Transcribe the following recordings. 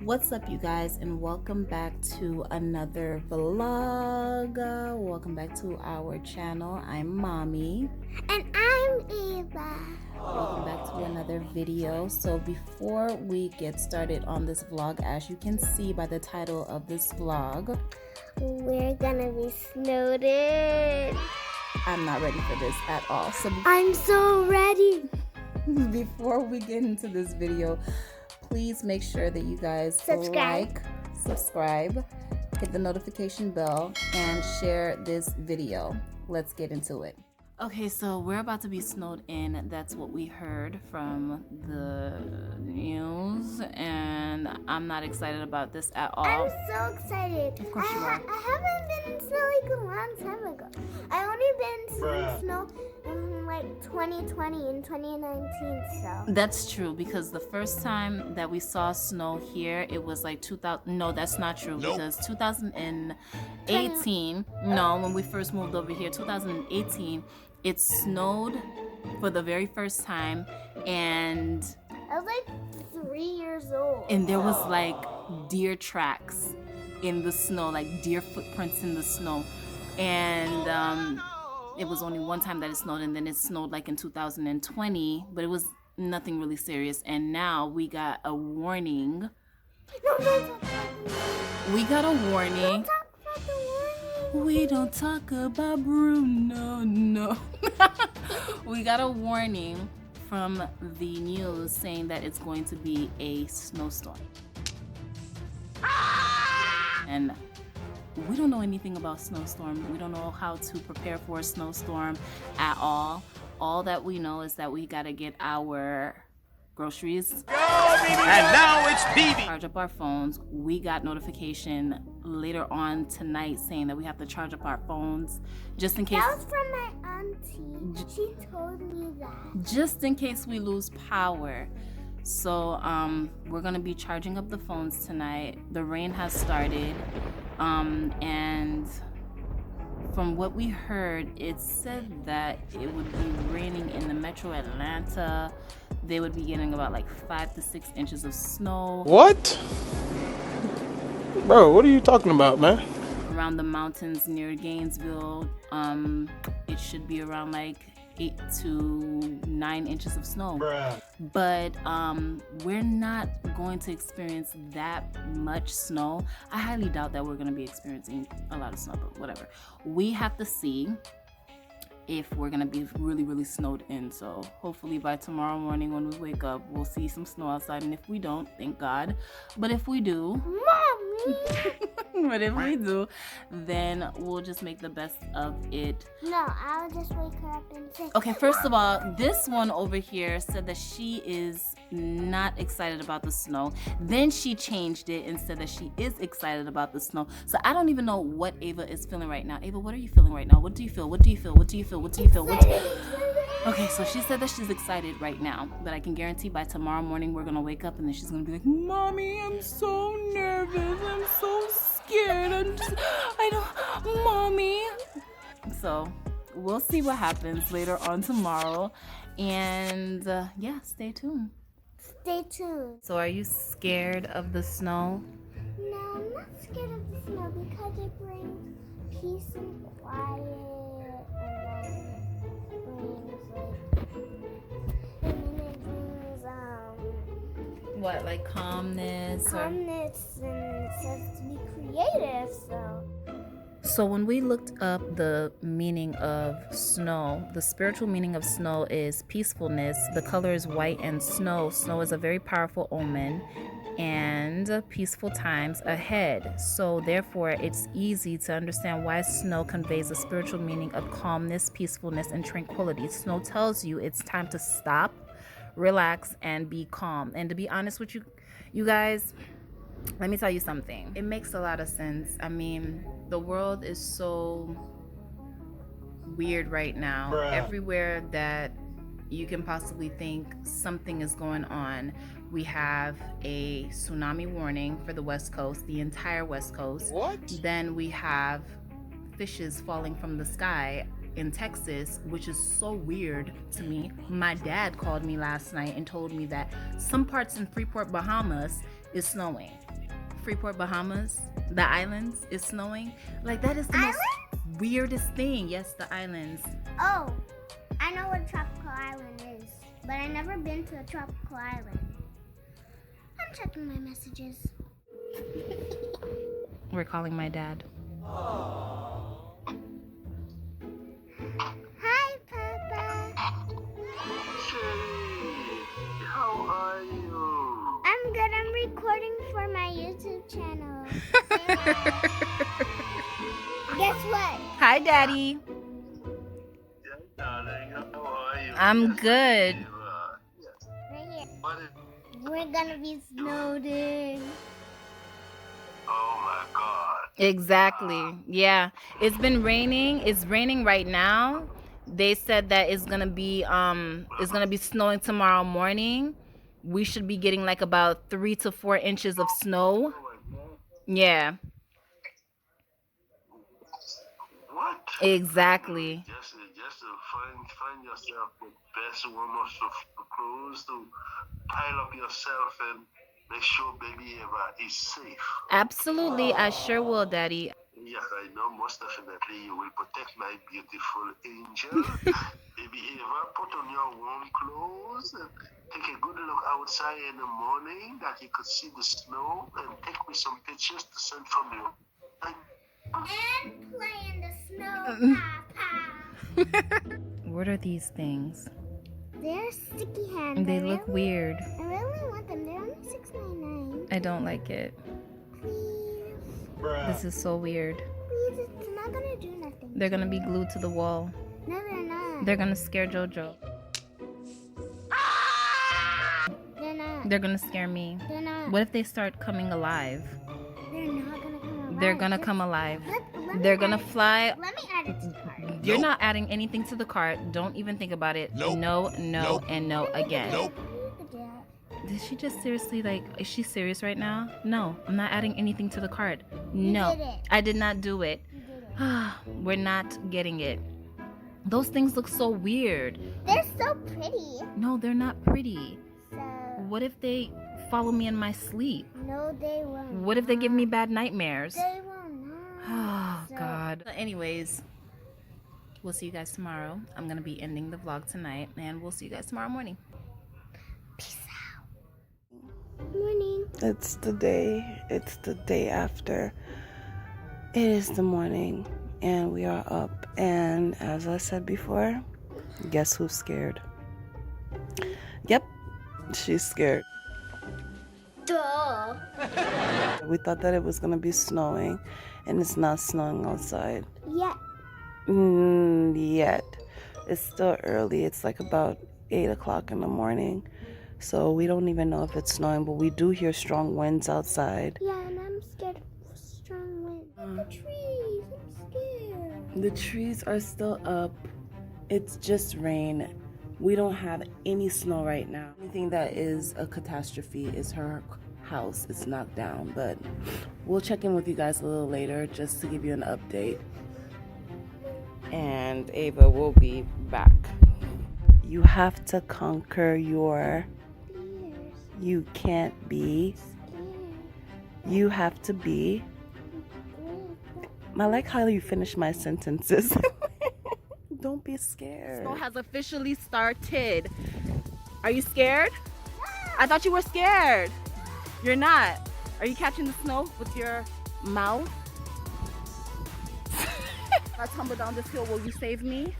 What's up, you guys, and welcome back to another vlog. Welcome back to our channel. I'm Mommy. And I'm Ava. Welcome back to another video. So before we get started on this vlog, as you can see by the title of this vlog, we're gonna be snowed in. I'm not ready for this at all. So I'm so ready. Before we get into this video, please make sure that you guys like, subscribe, hit the notification bell, and share this video. Let's get into it. Okay, so we're about to be snowed in. That's what we heard from the news, and I'm not excited about this at all. I'm so excited. Of course you are. I haven't been in snow like a long time ago. I only been in snow in like 2020 and 2019, so. That's true, because the first time that we saw snow here, it was like 2000. No, that's not true. Nope. Because 2018, when we first moved over here, 2018, it snowed for the very first time, and I was like 3 years old. And there was like deer tracks in the snow, like deer footprints in the snow. And it was only one time that it snowed, and then it snowed like in 2020, but it was nothing really serious. And now we got a warning. We got a warning. We don't talk about Bruno, no. We got a warning from the news saying that it's going to be a snowstorm. And we don't know anything about snowstorm. We don't know how to prepare for a snowstorm at all. All that we know is that we gotta get our groceries. And now it's BB. Charge up our phones. We got notification later on tonight saying that we have to charge up our phones just in case. That was from my auntie. She told me that. Just in case we lose power. So we're gonna be charging up the phones tonight. The rain has started, and from what we heard, it said that it would be raining in the metro Atlanta. They would be getting about like 5 to 6 inches of snow. What? Bro, what are you talking about, man? Around the mountains near Gainesville, it should be around like 8 to 9 inches of snow. Bruh. But we're not going to experience that much snow. I highly doubt that we're going to be experiencing a lot of snow, but whatever. We have to see if we're gonna be really snowed in. So hopefully by tomorrow morning when we wake up, we'll see some snow outside, and if we don't, thank God. But if we do, Mommy! but if we do, then we'll just make the best of it. No, I'll just wake her up and say, Okay, first of all, this one over here said that she is not excited about the snow. Then she changed it and said that she is excited about the snow. So I don't even know what Ava is feeling right now. Ava, what are you feeling right now? What do you feel? What do you feel? What do you feel? What do you feel? Okay, so she said that she's excited right now, but I can guarantee by tomorrow morning we're gonna wake up and then she's gonna be like, Mommy, I'm so nervous. I'm so scared. Mommy. So we'll see what happens later on tomorrow. And yeah, stay tuned. Stay tuned. So are you scared of the snow? No, I'm not scared of the snow because it brings peace and quiet, and then it brings What, like calmness? calmness, and it says to be creative. So when we looked up the meaning of snow, the spiritual meaning of snow is peacefulness. The color is white, and snow is a very powerful omen and peaceful times ahead. So therefore, it's easy to understand why snow conveys a spiritual meaning of calmness, peacefulness, and tranquility. Snow tells you it's time to stop, relax, and be calm. And to be honest with you guys, let me tell you something. It makes a lot of sense. I mean, the world is so weird right now. Bruh. Everywhere that you can possibly think, something is going on. We have a tsunami warning for the West Coast, the entire West Coast. What? Then we have fishes falling from the sky in Texas, which is so weird to me. My dad called me last night and told me that some parts in Freeport, Bahamas is snowing. Freeport, Bahamas, the islands is snowing. Like, that is the most weirdest thing. Yes, the islands. Oh, I know what a tropical island is, but I've never been to a tropical island. I'm checking my messages. We're calling my dad. Hi, Papa. How are you? I'm good. I'm recording for my YouTube channel. Say hi. Guess what? Hi, Daddy. Yeah, darling, how are you? I'm good. Right here. What is... We're gonna be snowed. Oh my God. Exactly. Yeah. It's been raining. It's raining right now. They said that it's gonna be snowing tomorrow morning. We should be getting like about 3 to 4 inches of snow. Yeah. What? Exactly. Just to find yourself the best warm-up clothes to pile up yourself and make sure baby Eva is safe. Absolutely. I sure will, Daddy. Yes, I know most definitely you will protect my beautiful angel. Baby Eva, put on your warm clothes and take a good look outside in the morning that you could see the snow and take me some pictures to send from you. And play in the snow, Papa. What are these things? They're sticky hands. They look weird. I really want them. They're only $6.99. I don't like it. Please. This is so weird. Please, it's not gonna do nothing. They're gonna be glued to the wall. No, they're not. They're gonna scare JoJo. They're not. They're gonna scare me. They're not. What if they start coming alive? They're not gonna come alive. They're gonna come alive. Let me They're gonna add it- fly. Let me add it to the cart. You're not adding anything to the cart. Don't even think about it. Nope. No, Nope. and no again. Nope. Did she just seriously, like, is she serious right now? No, I'm not adding anything to the cart. No, did it. I did not do it. You did it. We're not getting it. Those things look so weird. They're so pretty. No, they're not pretty. So, What if they follow me in my sleep? no, they won't. What if they give me bad nightmares? They will not. Oh, God. Anyways, we'll see you guys tomorrow. I'm going to be ending the vlog tonight, and we'll see you guys tomorrow morning. Peace out. Morning. It's the day after. It is the morning and we are up, and as I said before, guess who's scared? Yep, she's scared. Duh. We thought that it was gonna be snowing, and it's not snowing outside Yeah. yet. It's still early. It's like about 8 o'clock in the morning, so we don't even know if it's snowing, but we do hear strong winds outside. Yeah, and I'm scared of strong wind. The trees. I'm scared. The trees are still up. It's just rain. We don't have any snow right now. Anything that is a catastrophe is her house. It's knocked down, but we'll check in with you guys a little later just to give you an update. And Ava will be back. You have to conquer your Fears. you can't be. Scared. You have to be. I like how you finish my sentences. Don't be scared. Snow has officially started. Are you scared? I thought you were scared. You're not. Are you catching the snow with your mouth? If I tumble down this hill, will you save me?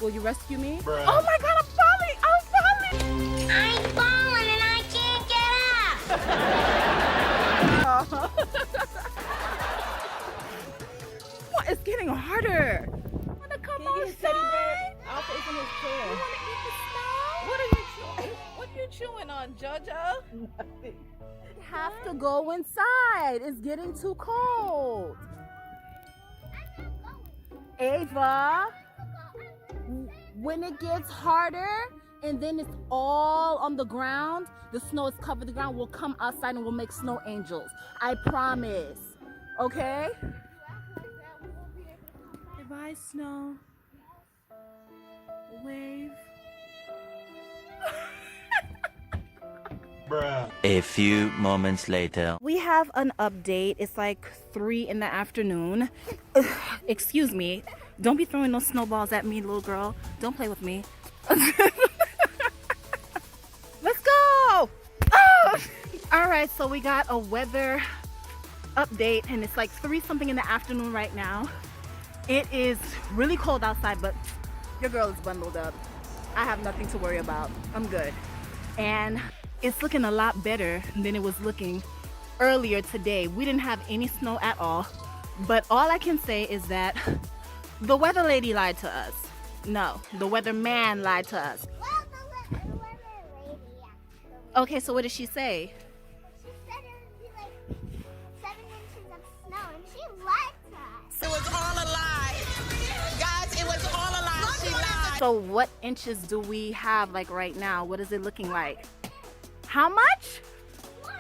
Will you rescue me? Bruh. Oh my God, I'm falling! I'm falling! I'm falling and I can't get up. What? It's getting harder. Wanna come outside? Alpha is in his chair. You wanna eat the snow? What are you chewing? What are you chewing on, Jojo? Nothing. You have to go inside. It's getting too cold. Ava, when it gets harder and then it's all on the ground, the snow is covered the ground, we'll come outside and we'll make snow angels. I promise. Okay? Goodbye, snow. wave. A few moments later. We have an update. It's like 3 in the afternoon. Excuse me. Don't be throwing those snowballs at me, little girl. Don't play with me. Let's go! Oh! All right, so we got a weather update and it's like 3 something in the afternoon right now. It is really cold outside, but your girl is bundled up. I have nothing to worry about. I'm good. And it's looking a lot better than it was looking earlier today. We didn't have any snow at all, but all I can say is that the weather lady lied to us. No, the weatherman lied to us. Well, the weather lady, actually. Okay, so what did she say? She said it would be like 7 inches of snow, and she lied to us. It was all a lie. Guys, it was all a lie. She lied. So what inches do we have like right now? What is it looking like? How much? 1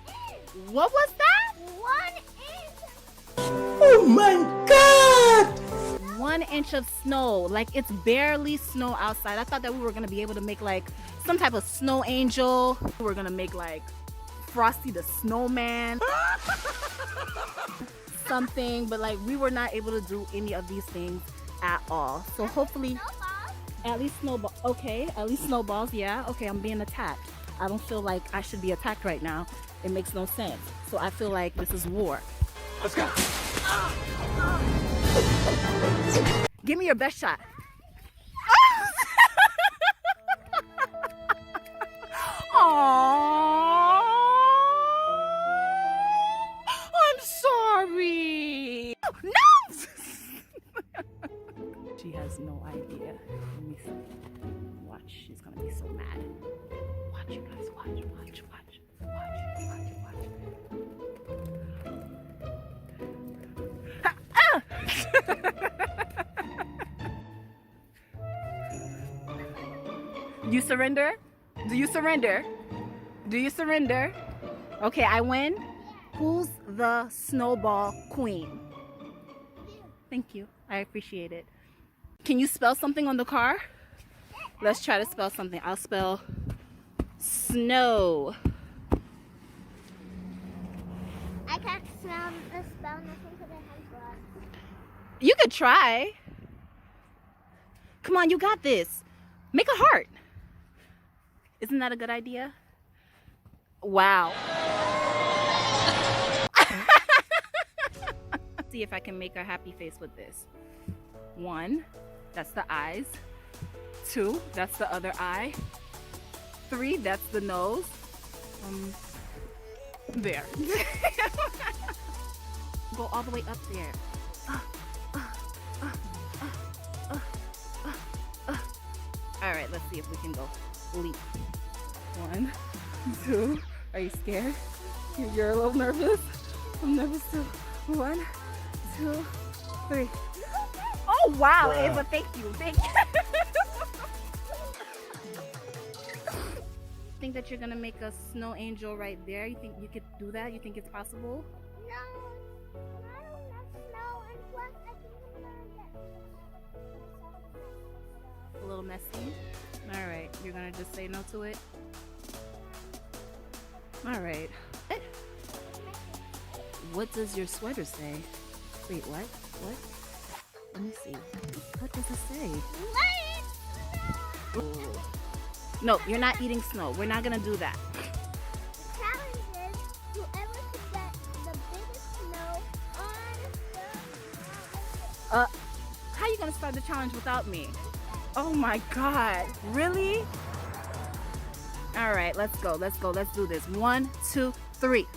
inch. What was that? 1 inch of snow. Like it's barely snow outside. I thought that we were gonna be able to make like some type of snow angel. We were gonna make like Frosty the Snowman. Something, but like we were not able to do any of these things at all. So hopefully, Snowball. at least snowball. Okay, at least snowballs. Yeah. Okay, I'm being attacked. I don't feel like I should be attacked right now. It makes no sense. So I feel like this is war. Let's go. Give me your best shot. Aww. I'm sorry. No! She has no idea. Let me see. Watch. She's gonna be so mad. Watch, you guys. Watch. You surrender? Do you surrender? Do you surrender? Okay, I win. Who's the snowball queen? Thank you. I appreciate it. Can you spell something on the car? Let's try to spell something. I'll spell snow. I can't spell nothing because I have gloves. You could try. Come on, you got this. Make a heart. Isn't that a good idea? Wow. See if I can make a happy face with this. 1, that's the eyes. 2, that's the other eye. 3, that's the nose. There. Go all the way up there. All right, let's see if we can go. Leap. 1, 2. Are you scared? You're a little nervous? I'm nervous too. 1, 2, 3. Oh wow, Ava, thank you. Think that you're gonna make a snow angel right there? You think you could do that? You think it's possible? No, I don't have snow, and plus I think I'm gonna get A little messy. All right, you're gonna just say no to it. All right. What does your sweater say? Wait, what? Let me see. What does it say? Ooh. No, you're not eating snow. We're not gonna do that. The challenge is whoever can get the biggest snow on the How you gonna start the challenge without me? Oh my God, really? All right, let's go. Let's do this. 1, 2, 3.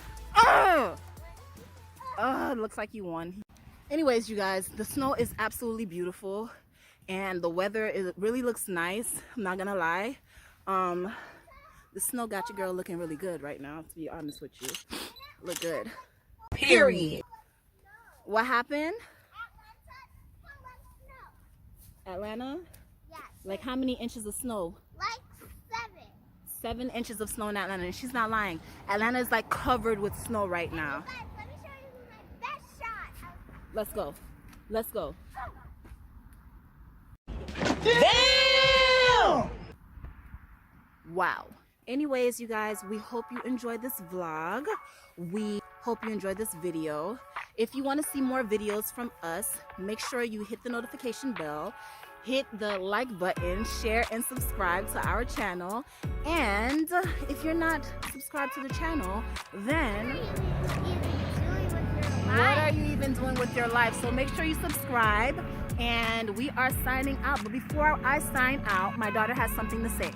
Looks like you won. Anyways, you guys, the snow is absolutely beautiful and the weather really looks nice. I'm not gonna lie. The snow got your girl looking really good right now, to be honest with you. Look good. Period. What happened? snow. Atlanta? Yes, Like how many inches of snow? like 7. 7 inches of snow in Atlanta, and she's not lying. Atlanta is like covered with snow right now. Guys, let me show you my best shot. Let's go. Let's go. Damn! Wow. Anyways, you guys, we hope you enjoyed this vlog. We hope you enjoyed this video. If you want to see more videos from us, make sure you hit the notification bell, hit the like button, share and subscribe to our channel. And if you're not subscribed to the channel, then what are you even doing with your life? So make sure you subscribe, and we are signing out. But before I sign out, my daughter has something to say.